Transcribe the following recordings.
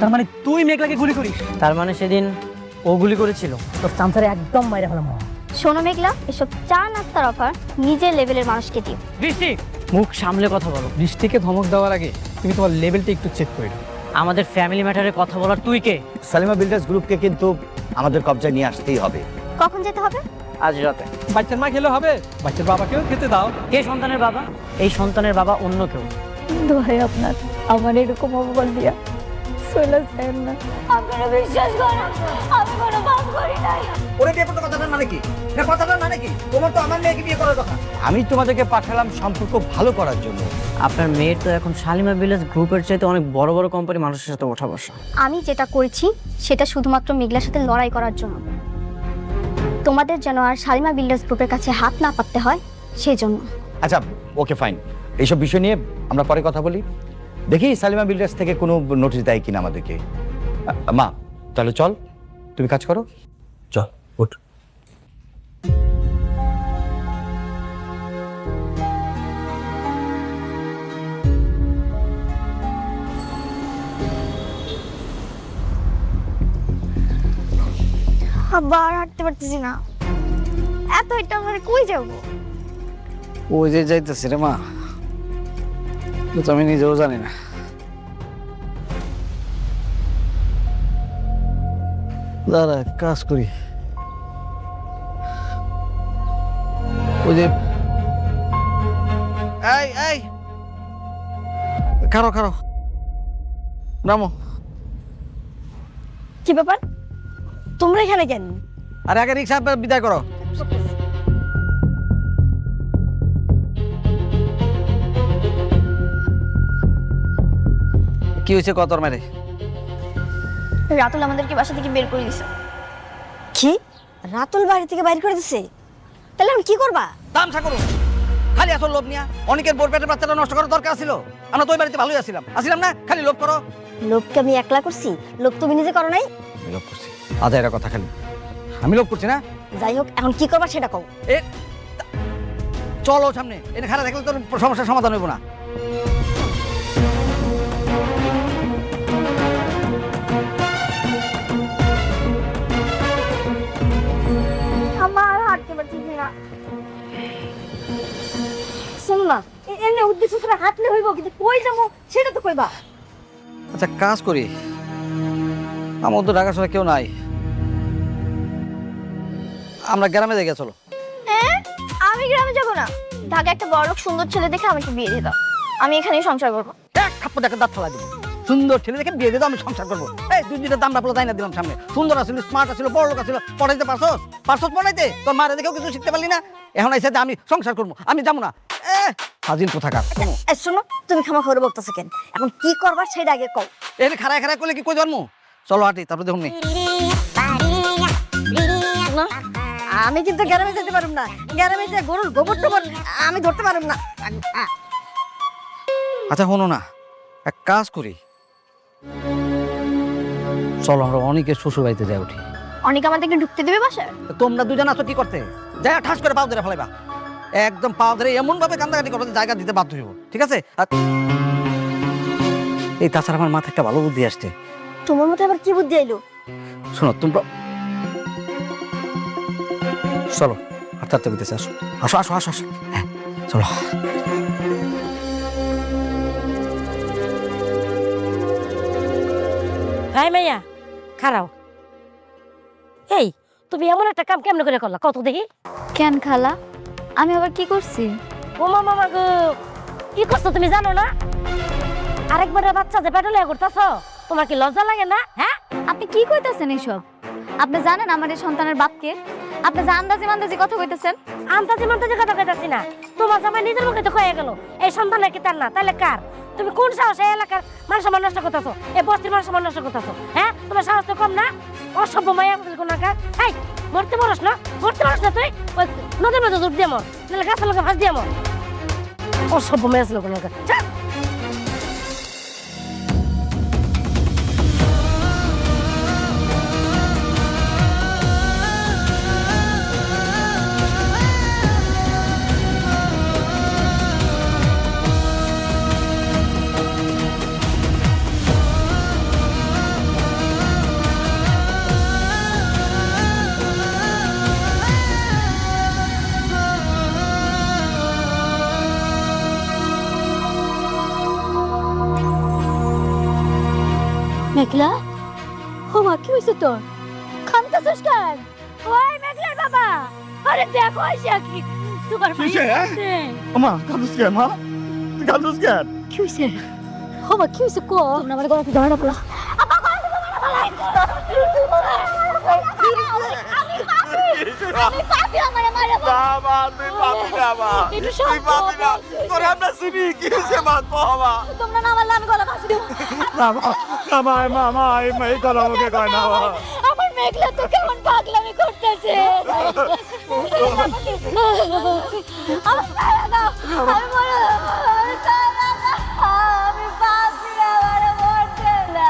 তার মানে তুই মেঘলাকে গুলি করিস? তার মানে সেদিন ও গুলি করেছিল? তোর চামচারে একদম মাইরে ফেলাম। শোনো মেঘলা, এসব চা নাস্তার অফার নিজের লেভেলের মানুষকে দিও। বৃষ্টি, মুখ সামলে কথা বলো। বৃষ্টিকে ধমক দেওয়ার আগে তুমি তোমার লেভেলটা একটু চেক করে নাও। আমাদের ফ্যামিলি ম্যাটারে কথা বলার তুই কে? সালিমা বিল্ডার্স গ্রুপকে কিন্তু আমাদের কবজায় নিয়ে আসতেই হবে। কখন যেতে হবে? আজ রাতে। বাচ্চার মা খেলে হবে, বাচ্চার বাবাকেও খেতে দাও। কে সন্তানের বাবা? এই সন্তানের বাবা অন্য কেউ। দোহাই আপনার, আমার এরকম অপমান দিয়া চলে যায় না। আপনারা বিশ্বাস করেন, আমি কোনো পাপ করি নাই। ওরে বিয়ে করতে কথাটার মানে কি? না কথাটার মানে কি? তোমার তো আমার মেয়েকে বিয়ে করার কথা। আমি তোমাদেরকে পাঠালাম সম্পর্ক ভালো করার জন্য। আপনার মেয়ের তো এখন শালিমা ভিলেজ গ্রুপের চাইতে অনেক বড় বড় কোম্পানি মানুষের সাথে ওঠা বসা। আমি যেটা করেছি সেটা শুধুমাত্র মেঘলার সাথে লড়াই করার জন্য। তোমাদের যেন আর শালিমা বিল্ডার্স গ্রুপের কাছে হাত না পাততে হয় সেই জন্য। আচ্ছা ওকে ফাইন, এইসব বিষয় নিয়ে আমরা পরে কথা বলি। দেখি সালিমা বিল্ডার্স থেকে কোনো নোটিশ দেয় কিনা আমাদেরকে। মা তাহলে চল, তুমি কাজ করো, চল উঠ। আবার হাঁটতে পারতেছি না, এত এটা আমরা কই যাবো? ওই যে যাইতেছি রে মা, তো আমি নিজেও জানি না। দাঁড়া কাজ করি। ওই যে এই এই খারো খারো, নামো। কি ব্যাপার, তোমরা এখানে কেন? আর আগে রিক্সা বিদায় করো। কি হয়েছে কত মেরে? রাতুল আমাদেরকে বাসা থেকে বের করে দিছে। কি? রাতুল বাড়ি থেকে বাইর করে দিছে? তাহলে আমি কি করবা? তামসা করো, খালি আসল লোভ নিয়া অনেকের বোর পেটের বাচ্চাটা নষ্ট করার দরকার ছিল। আমরা তো ওই বাড়িতে ভালোই আসিলাম না, খালি লোভ করো। লোককে আমি একলা করছি, লোক তুমি নিজে করো নাই? আমি লোভ করছি, আচ্ছা এটা কথা খালি আমি লোভ করছি না। যাই হোক, এখন কি করবা সেটা কও। এ চলো সামনে, এনে খারাপ থাকলে তোর সমস্যার সমাধান হইব না। আমার হাঁটতে পারছি না। শোনো না, এমনি উদ্দেশ্য ছাড়া হাঁটলে হইব, কিন্তু কই যাবো সেটা তো কইবা। আচ্ছা কাজ করি, আমার তো ঢাকা শহরে কেউ নাই, আমরা গ্রামে দেখে চলো। হ্যাঁ, আমি গ্রামে যাবো না। ঢাকা একটা বড়লোক সুন্দর ছেলে দেখে আমাকে বিয়ে দিয়ে দাও, আমি এখানেই সংসার করবো। এক থাপ্পড় দেখে দাঁত ফেলা দিব। সুন্দর ছেলে দেখে বিয়ে দিয়ে দাও, আমি সংসার করবো। এই দুই দুইটা দামড়া পোলা না দিলাম সামনে, সুন্দর আছিল, স্মার্ট আছিল, বড় লোক আছিল, পড়াইতে পারছস পড়াইতে? তোর মারে দেখেও কিছু শিখতে পারলি না, এখন আইসা আমি সংসার করবো, আমি যাবো না। হাজির কোথাকার। এই শোনো, তুমি খামা খবর বলতেছো কেন? এখন কি করবা সেটা আগে কও। এর খারায় খারায় করলে কি কই জন্ম? চলো হাঁটি, তারপর দেখুন নি। না, আমি কিন্তু গ্রামে যেতে পারুম না। গ্রামে যে গরুর গোবর টোবর আমি ধরতে পারুম না। আচ্ছা শোনো না, এক কাজ করি, চলো আমরা অনেকের শ্বশুর বাড়িতে যাই উঠি। অনেক আমাদেরকে ঢুকতে দেবে বাসায়? তোমরা দুজন আছো কি করতে? যাই ঠাস করে পাও ধরে ফেলাইবা, একদম পাও ধরে এমন ভাবে কান্দাকাটি করো যে জায়গা দিতে বাধ্য হইব, ঠিক আছে? আর এই তাছাড়া আমার মাথায় একটা ভালো বুদ্ধি আসছে। তোমার মতো আবার কি বুদ্ধি আইলো? শোনো তোমরা, চলো হাঁটতে হাঁটতে বলতেছে, আসো আসো আসো আসো আসো, হ্যাঁ চলো। হাই মাইয়া খারাও। এই তুমি এমন একটা কাম কেমন করে করলা কত দেখি? কেন খালা, আমি আবার কি করছি? ও মামা গো, কি করছো তুমি জানো না? আরেকবার বাচ্চা যে পেটে লয়ে করতেছো, তোমার কি লজ্জা লাগে না? হ্যাঁ, আপনি কি কইতাছেন এইসব? আপনি জানেন আমার এই সন্তানের বাপকে? আপনি যে আন্দাজি মান্দাজি কথা কইতাছেন। আন্তাজি মান্তাজি কথা কইতাছি না, তোমার জামাই নিজের মুখে তো কয়ে গেল এই সন্তানের কি তার না, তাহলে কার? তুমি কোন সাহসে এই এলাকার মানুষ সম্মান নষ্ট করতেছো, এই বস্তির মানুষ সম্মান নষ্ট করতেছো? হ্যাঁ, তোমার সাহস তো কম না? অসভ্য মাইয়া কোনাকার। এই মরতে পারস না, মরতে পারস না তুই? ওই নদীর মধ্যে ডুব দিয়ে মর, নাহলে গাছের লোকে ফাঁস দিয়ে মর। অসভ্য মেয়ে ছিল কোনাকার। মেঘলা ও মা কি হয়েছে তোর কান্দাছিস কেন? ওই মেঘলার বাবা, আরে দেখো আইসা কি তোমার ভাই মা কাঁদুস কেন মা? তুই কাঁদুস কেন? কি হয়েছে? ও মা কি হয়েছে কো? তোমরা আমার গলাতে ধরে না বলা। আমি পাপি আমার মারে বাবা তুই পাবি না মা, তুই পাবি না, তোরে আমরা চিনি, কি হয়েছে মা বাবা? তোমরা না মারলে আমি গলা ফাঁসি দেব। মামা এই কথা আমাকে কয় না মা। আমার মেঘলা তো কেমন পাগলামি করতেছে। আমি পারা দাও, আমি মরে যাবো, আমি পারা দাও, আমি পাপি আমার মরতে না।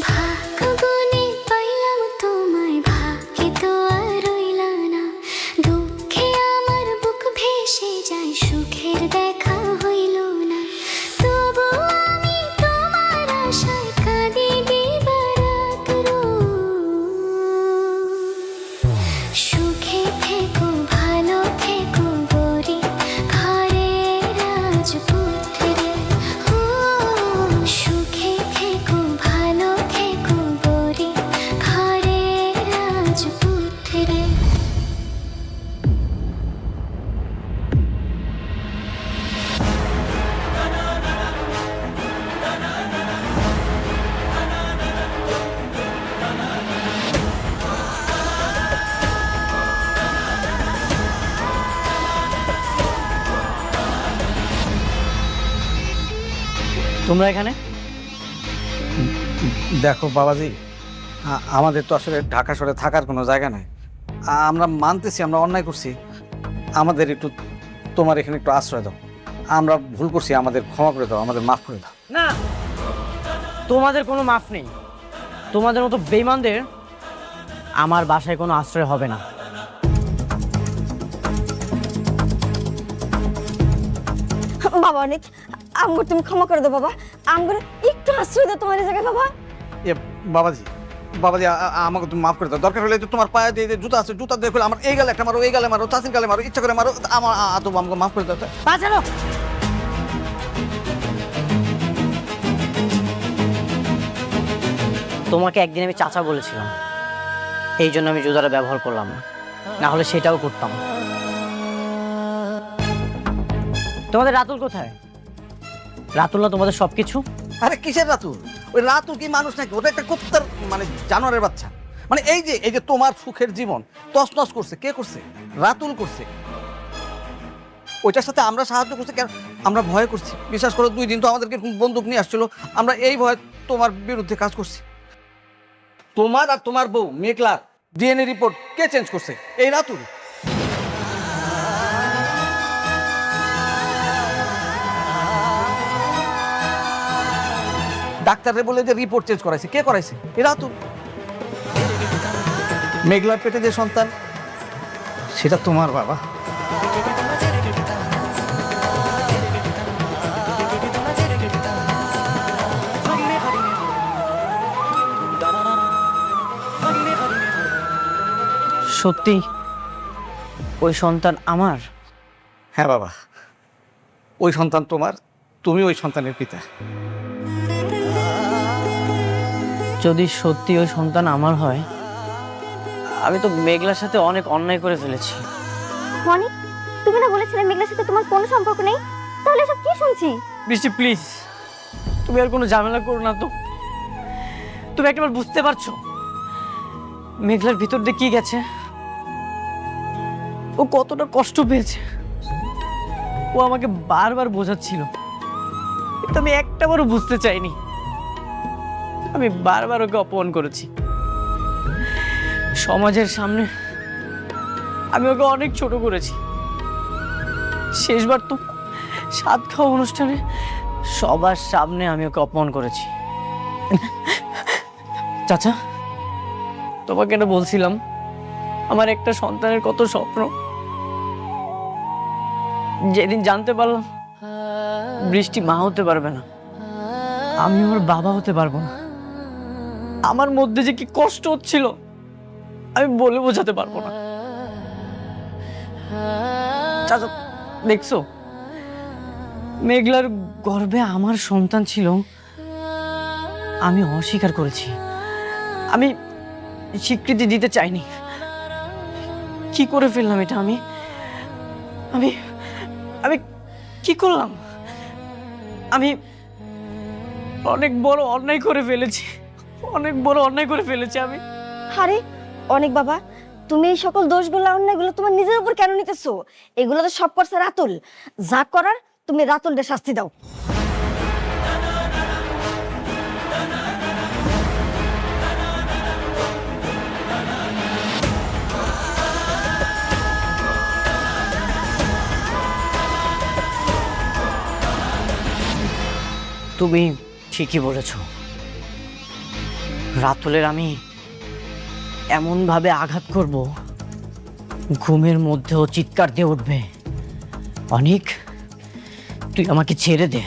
ভাগ্যবনে পাইলাম তোমায়, ভাগ্যে তো আর রইলা না। দুঃখে আমার বুক ভেসে যায়, সুখের দেখা হইল না। তবু আমি তোমার আশায় কাঁদি দিবারাত রোজ। সুখে থেকো ভালো থেকো গরিব ঘরের রাজপুত্রে। ও সুখে থেকো ভালো থেকো গরিব ঘরের রাজপুত্রে। তোমরা এখানে? দেখো বাবাজি, আমাদের তো আসলে ঢাকা শহরে থাকার কোনো জায়গা নাই। আমরা মানতেছি আমরা অন্যায় করছি, আমাদের একটু তোমার এখানে একটু আশ্রয় দাও। আমরা ভুল করছি, আমাদের ক্ষমা করে দাও, আমাদের মাফ করে দাও। না, তোমাদের কোনো মাফ নেই। তোমাদের মতো বেঈমানদের আমার বাসায় কোনো আশ্রয় হবে না। বাবা অনেক আমগর তুমি ক্ষমা করে দাও বাবা, আমগর একটু আশ্রয় দাও তোমার জায়গায় বাবা। এ বাবাজি, বাবাজি আমাকে তুমি মাফ করে দাও। দরকার হলে তো তোমার পায়ে যে জুতা আছে, জুতা দিয়ে খুলে আমার এই গালে একটা মারো, এই গালে মারো, চাষির গালে মারো, ইচ্ছা করে মারো, আমার তো আমাকে মাফ করে দাও। বাঁচানো। তোমাকে একদিন আমি চাচা বলেছিলাম, এই জন্য আমি জুতাটা ব্যবহার করলাম না, না হলে সেটাও করতাম। তোমাদের রাতুল কোথায়? রাতুল না তোমাদের সবকিছু? আরে কিসের রাতুল? ওই রাতুল কি মানুষ নাকি? ওটা একটা কুত্তার মানে জানোয়ারের বাচ্চা। মানে এই যে তোমার সুখের জীবন তছনছ করছে কে করছে? রাতুল করছে। ওইটার সাথে আমরা সাহায্য করছি কেন? আমরা ভয় করছি। বিশ্বাস করো, 2 দিন তো আমাদেরকে বন্দুক নিয়ে আসছিল, আমরা এই ভয়ে তোমার বিরুদ্ধে কাজ করছি। তোমার আর তোমার বউ মেঘলার ডিএনএ রিপোর্ট কে চেঞ্জ করছে? এই রাতুল। ডাক্তারে বলে যে রিপোর্ট চেঞ্জ করাইছে, কে করাইছে? এরা তো মেঘলার পেটে যে সন্তান সেটা তোমার বাবা। সত্যি ওই সন্তান আমার? হ্যাঁ বাবা, ওই সন্তান তোমার, তুমি ওই সন্তানের পিতা। যদি সত্যি ওই সন্তান আমার হয়, আমি তো মেঘলার সাথে অনেক অন্যায় করে ফেলেছি। অনেক, তুমি না বলেছিলে মেঘলার সাথে তোমার কোনো সম্পর্ক নেই? তাহলে সব কি শুনছি? বৃষ্টি প্লিজ, তুমি আর কোনো ঝামেলা করো না তো। তুমি একবার বুঝতে পারছো মেঘলার ভিতর দিয়ে কি গেছে? ও কতটা কষ্ট পেয়েছে। ও আমাকে বারবার বোঝাচ্ছিল, কিন্তু আমি একটাবারও বুঝতে চাইনি। আমি বারবার ওকে অপমান করেছি। সমাজের সামনে আমি ওকে অনেক ছোট করেছি। শেষবার তো সাত খাওয়া অনুষ্ঠানে সবার সামনে আমি ওকে অপমান করেছি। চাচা, তোমাকে না বলছিলাম আমার একটা সন্তানের কত স্বপ্ন। যেদিন জানতে পারলাম বৃষ্টি মা হতে পারবে না, আমি ওর বাবা হতে পারবো না, আমার মধ্যে যে কি কষ্ট হচ্ছিল আমি বলে বোঝাতে পারবো না। চাচা দেখছো, মেঘলার গর্ভে আমার সন্তান ছিল, আমি অস্বীকার করেছি, আমি স্বীকৃতি দিতে চাইনি। কি করে ফেললাম এটা? আমি আমি আমি কি করলাম? আমি অনেক বড় অন্যায় করে ফেলেছি, অনেক বড় অন্যায় করে ফেলেছি আমি। আরে অনেক বাবা, তুমি এই সকল দোষগুলো অন্যায়গুলো তোমার নিজের উপর কেন নিতেছো? এগুলো তো সব করছে রাতুল। যা করার তুমি রাতুলকে শাস্তি দাও। তুমি ঠিকই বলেছ, রাতুলের আমি এমন ভাবে আঘাত করব, ঘুমের মধ্যেও চিৎকার দিয়ে উঠবে, অনেক তুই আমাকে ছেড়ে দে।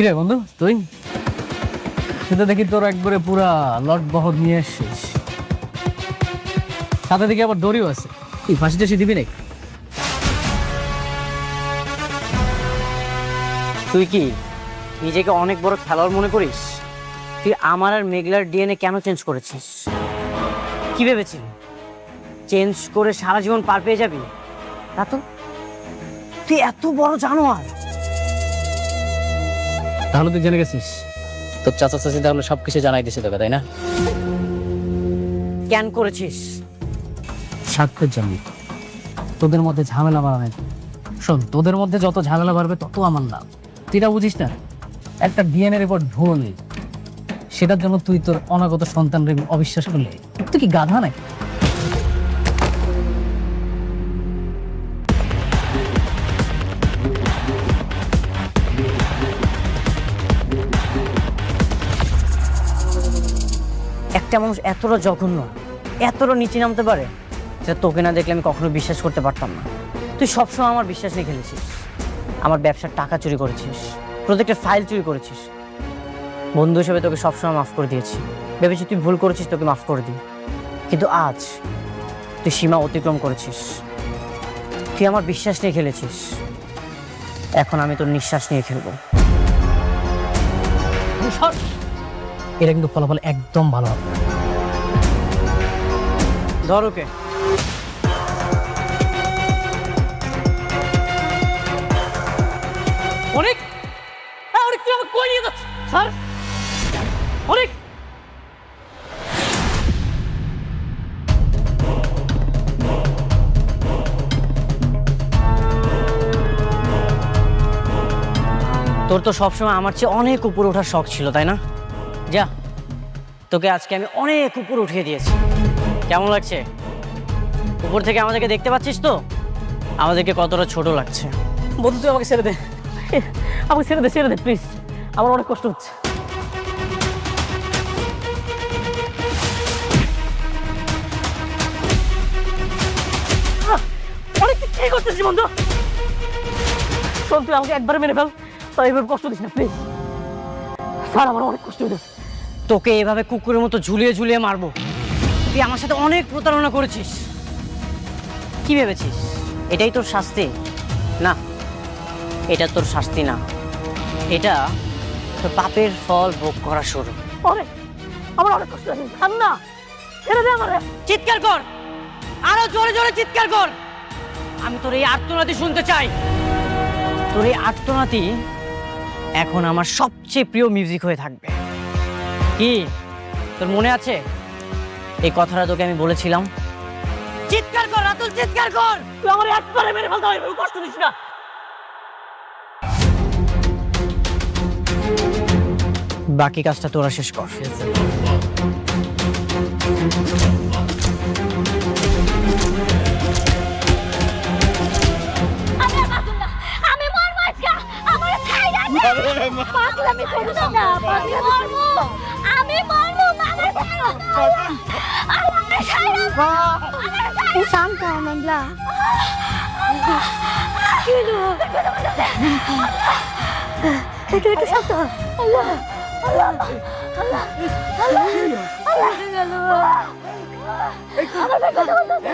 কিরে বন্ধু, তুই তো দেখি তোর একবারে পুরা লট বহর নিয়ে এসছিস, সাথে দেখি আবার দড়িও আছে। কি ফাঁসি টাসি দিবি নাকি? তুই কি নিজেকে অনেক বড় খেলোয়াড় মনে করিস? তুই আমার আর মেঘলার ডিএনএ কেন চেঞ্জ করেছিস? কি ভেবেছিস চেঞ্জ করে সারা জীবন পার পেয়ে যাবি? তা তো তুই এত বড় জানোয়ার। তাহলে তুই জেনে গেছিস তোর চাচা চাচি তাহলে সবকিছু জানাই দিছে তোকে, তাই না? কেন করেছিস? স্বার্থের জন্য, তোদের মধ্যে ঝামেলা বাড়ানো। শোন, তোদের মধ্যে যত ঝামেলা বাড়বে তত আমার লাভ। তুই এটা বুঝিস না? একটা ডিএনএ রিপোর্ট ভুল নেই, সেটার জন্য তুই তোর অনাগত সন্তানকে অবিশ্বাস করলে তুই কি গাধা নাকি? একটা মানুষ এতটা জঘন্য, এতটা নিচে নামতে পারে, সেটা তোকে না দেখলে আমি কখনো বিশ্বাস করতে পারতাম না। তুই সবসময় আমার বিশ্বাস নিয়ে খেলেছিস, আমার ব্যবসার টাকা চুরি করেছিস, প্রত্যেকটা ফাইল চুরি করেছিস। বন্ধু হিসেবে তোকে সবসময় মাফ করে দিয়েছি, ভেবেছি তুই ভুল করেছিস, তোকে মাফ করে দিই। কিন্তু আজ তুই সীমা অতিক্রম করেছিস, তুই আমার বিশ্বাস নিয়ে খেলেছিস, এখন আমি তোর নিঃশ্বাস নিয়ে খেলবো। এটা কিন্তু ফলাফল একদম ভালো হবে। ধর ওকে। অনেক অনেক তুই আমাকে কই নিয়ে যাচ্ছিস? স্যার অনেক, তোর তো সবসময় আমার চেয়ে অনেক উপরে ওঠার শখ ছিল, তাই না? যা, তোকে আজকে আমি অনেক উপরে উঠিয়ে দিয়েছি। কেমন লাগছে? উপর থেকে আমাদেরকে দেখতে পাচ্ছিস তো, আমাদেরকে কতটা ছোট লাগছে। বন্ধু তুই আমাকে ছেড়ে দে, আমাকে ছেড়ে দে, ছেড়ে দে প্লিজ, আমার অনেক কষ্ট হচ্ছে। অনেক কি করতেছিস বন্ধু? শোন, তুই আমাকে একবারে মেরে ফেল, তাই এভাবে কষ্ট দিস না প্লিজ। স্যার, আমার অনেক কষ্ট হয়েছে। তোকে এভাবে কুকুরের মতো ঝুলিয়ে ঝুলিয়ে মারবো? তুই আমার সাথে অনেক প্রতারণা করেছিস। কি ভেবেছিস এটাই তোর শাস্তি? না, এটা তোর শাস্তি না, এটা তোর পাপের ফল ভোগ করা শুরু। অনেক, আমার অনেক কষ্ট হয়েছে। আর না, ছেড়ে দে আমারে। চিৎকার কর, আরো জোরে জোরে চিৎকার কর। আমি তোর এই আর্তনাদি শুনতে চাই। তোর এই আর্তনাদি এখন আমার সবচেয়ে প্রিয় মিউজিক হয়ে থাকবে। কি তোর মনে আছে এই কথাটা তোকে আমি বলেছিলাম? চিৎকার কর রাতুল, চিৎকার কর। তুই আমার একবারে মেরে ফেলতে হবে, কষ্ট দিস না। বাকি কাজটা তোরা শেষ কর। আমি মরবো আজকে, আমার ছাইরা দে। পাগলামি করিস না, পাগলামি মরবো। আমি মরবো, আমার ছাইরা দে। আমার ছাইরা দে। শান্ত হ মেঘলা। কি হলো? একটু শান্ত হ। আল্লাহ আল্লাহ আল্লাহ আল্লাহ আল্লাহ গেল। আমার কথা বলতেছে।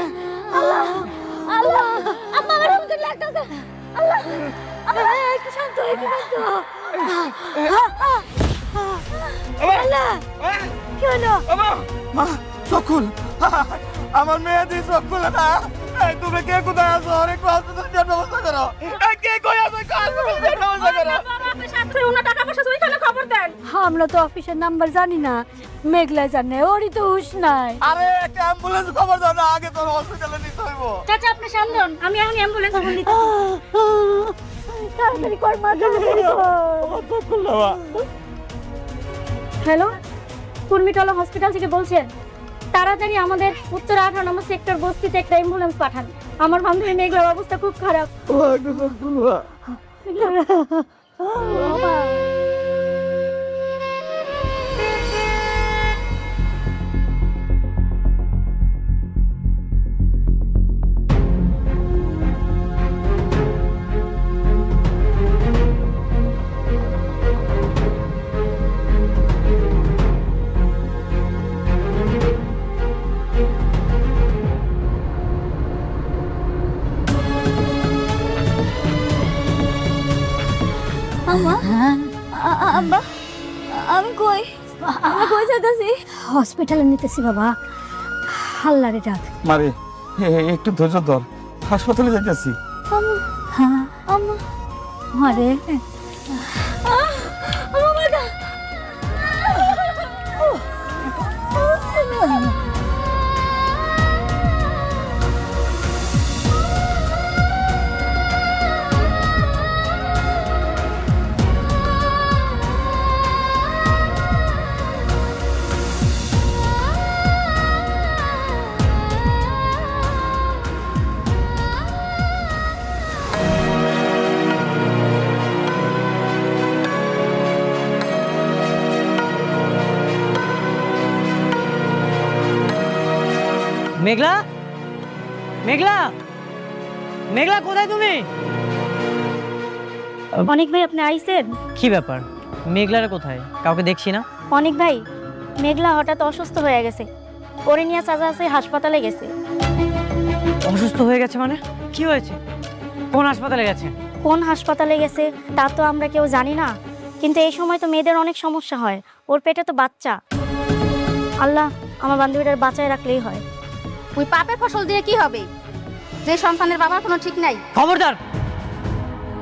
আল্লাহ আল্লাহ আম্মা আমার হুমকি লাগতেছে। আল্লাহ আল্লাহ একটু শান্ত হ, একটু শান্ত হ। আল্লাহ কি হলো? মা চকুল, আমার মেয়ে দি চকুল না। এই তুমি কে কোথায় আছো? অনেক হসপিটাল যাওয়ার ব্যবস্থা করো। এই কে কই আছো? হসপিটাল যাওয়ার ব্যবস্থা করো। আমরা তো অফিসের নাম্বার জানি না, মেঘলা জানে, ওরই তো হুশ নাই। আরে একটা অ্যাম্বুলেন্স খবর দাও না, আগে তোর হসপিটালে নিতে হইব। চাচা আপনি শান্ত হন, আমি এখন অ্যাম্বুলেন্স ফোন দিচ্ছি। তাড়াতাড়ি কর মা, তাড়াতাড়ি কর। হ্যালো, কুর্মিটলা হসপিটাল থেকে বলছেন? তাড়াতাড়ি আমাদের উত্তর 18 নম্বর সেক্টর বস্তিতে একটা অ্যাম্বুলেন্স পাঠান। আমার বান্ধবী মেঘলার অবস্থা খুব খারাপ। আব্বা আমি কই, আমি কই যাইতাছি? হসপিটালে নিতেছি বাবা। আল্লাহরে ডাক। মারে একটু ধৈর্য ধর, হাসপাতালে যাইতেছি। আম্মা মারে মেঘলা, মেঘলা, মেঘলা কোথায় তুমি? অনেক ভাই আপনি আইছেন? কি ব্যাপার, মেঘলারা কোথায়? কাউকে দেখছি না। অনেক ভাই, মেঘলা হঠাৎ অসুস্থ হয়ে গেছে, ওরে নিয়ে চাচা আছে হাসপাতালে গেছে। অসুস্থ হয়ে গেছে মানে? কি হয়েছে? কোন হাসপাতালে গেছে? কোন হাসপাতালে গেছে তা তো আমরা কেউ জানি না, কিন্তু এই সময় তো মেয়েদের অনেক সমস্যা হয়। ওর পেটে তো বাচ্চা। আল্লাহ আমার বান্ধবীটার বাঁচায় রাখলেই হয়। ওই পাপের ফসল দিয়ে কি হবে, যে সন্তানের বাবার কোনো ঠিক নাই? খবরদার!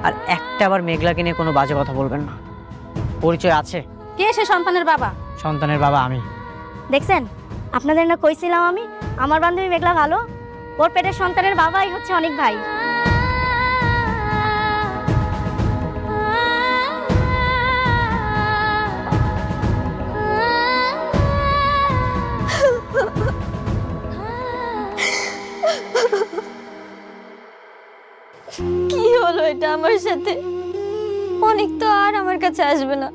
আর একটা বার মেঘলাকে নিয়ে কোনো বাজে কথা বলবেন না। পরিচয় আছে? কে সে সন্তানের বাবা? সন্তানের বাবা আমি। দেখছেন, আপনাদের না কইছিলাম আমি আমার বান্ধবী মেঘলা ভালো। ওর পেটের সন্তানের বাবাই হচ্ছে অনেক ভাই। কি হলো এটা আমার সাথে? অনেক তো আর আমার কাছে আসবে না।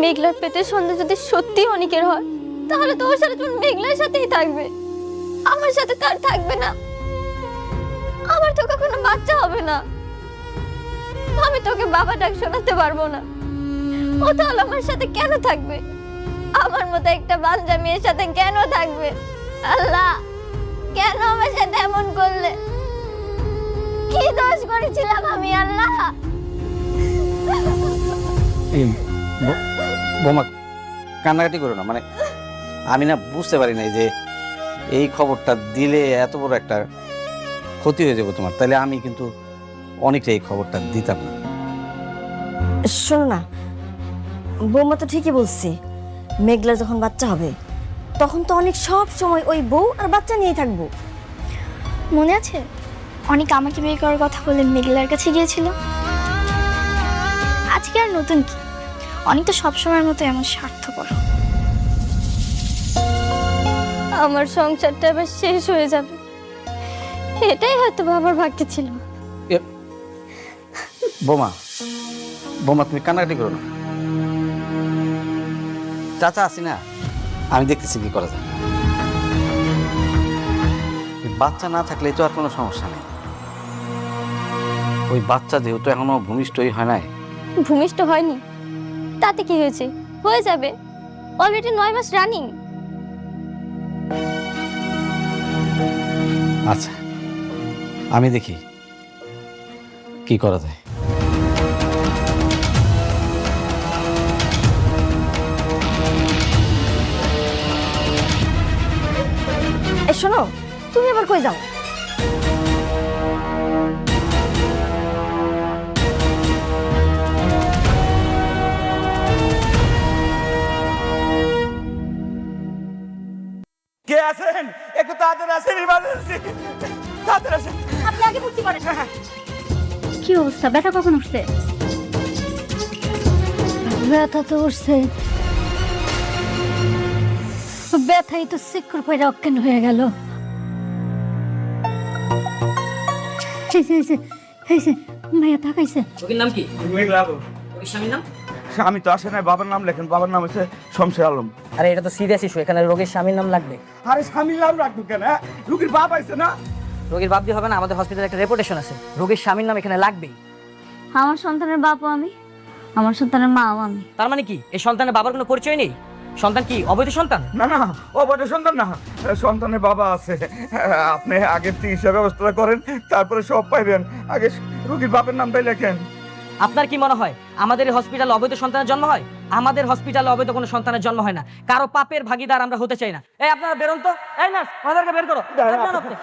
মেঘলার পেটের সন্তান যদি সত্যি অনেকের হয়, তাহলে তো ওর সাথে তুমি মেঘলার সাথেই থাকবে, আমার সাথে তার থাকবে না। আমার তো কখনো বাচ্চা হবে না, আমি তোকে বাবা ডাক শোনাতে পারবো না। ও তাহলে আমার সাথে কেন থাকবে? আমার মতো একটা বাচ্চা মেয়ের সাথে কেন থাকবে? আল্লাহ, কেন আমার সাথে এমন করলে? কি দোষ করেছিলাম আমি আল্লাহ? বোমা কান্নাকাটি করো না, মানে আমি না বুঝতে পারি নাই যে এই খবরটা দিলে এত বড় একটা ক্ষতি হয়ে যাবে তোমার, তাহলে আমি কিন্তু অনেকটা এই খবরটা দিতাম না। শোনো না, বৌমা তো ঠিকই বলছি, মেঘলা যখন বাচ্চা হবে তখন তো অনেক সব সময় ওই বউ আর বাচ্চা নিয়েই থাকবো। মনে আছে অনেক আমাকে বিয়ে করার কথা বলে মেঘলার কাছে গিয়েছিল? আজকে আর নতুন কি, অনেক তো সবসময়ের মতো এমন স্বার্থপর। আমার সংসারটা এবার শেষ হয়ে যাবে, এটাই হয়তো বাবার ভাগ্যে ছিল। বোমা, বোমা তুমি কান্নাকাটি করো না। চাচা আছি না, আমি দেখতেছি কি করা যায়। বাচ্চা না থাকলে তো আর কোনো সমস্যা নেই। ওই বাচ্চা যেহেতু এখনো ভূমিষ্ঠই হয় নাই। ভূমিষ্ঠ হয়নি তাতে কি হয়েছে, হয়ে যাবে, অলরেডি 9 মাস রানিং। আচ্ছা, আমি দেখি কি করা যায়। শোনো, তুমি আবার কই যাও? কে আছেন? একটু তাড়াতাড়ি আসেন, ইমার্জেন্সি, তাড়াতাড়ি আসেন। আপনি আগে ভর্তি করেন। কি অবস্থা, ব্যথা কখন উঠছে? ব্যথা তো উঠছে, ব্যথাই তো শিকড় পয়রা অজ্ঞান হয়ে গেল। ভাইয়া তাকাইছে। রোগীর নাম কি? মেঘলা আলম। রোগীর স্বামীর নাম? আমি তো আসে নাই, বাবার নাম লেখেন। বাবার নাম হচ্ছে শমশের আলম। আরে এটা তো সিরিয়াস ইস্যু, এখানে রোগীর স্বামীর নাম লাগবে। আরে স্বামীর নাম রাখবো কেন? হ্যাঁ? রুগীর বাপ আইছে না? রোগীর বাপ দিয়ে হবে না, আমাদের হসপিটালে একটা রেপুটেশন আছে, রোগীর স্বামীর নাম এখানে লাগবেই। আমার সন্তানের বাপও আমি, আমার সন্তানের মাও আমি। তার মানে কি এই সন্তানের বাবার কোনো পরিচয় নেই? সন্তান কি অবৈধ সন্তান? না না, অবৈধ সন্তান না, সন্তানের বাবা আছে। আপনি আগে চিকিৎসা ব্যবস্থা করেন, তারপরে সব পাইবেন। আগে রুগীর বাপের নামটাই লেখেন। আপনার কি মনে হয় আমাদের এই হসপিটালে অবৈধ সন্তানের জন্ম হয়? আমাদের হসপিটালে অবৈধ কোনো সন্তানের জন্ম হয় না, কারো পাপের ভাগীদার আমরা হতে চাই না। এই আপনারা বেরোন তো, এই নার্স ওনাদেরকে বের করো। আপনারা আপনি।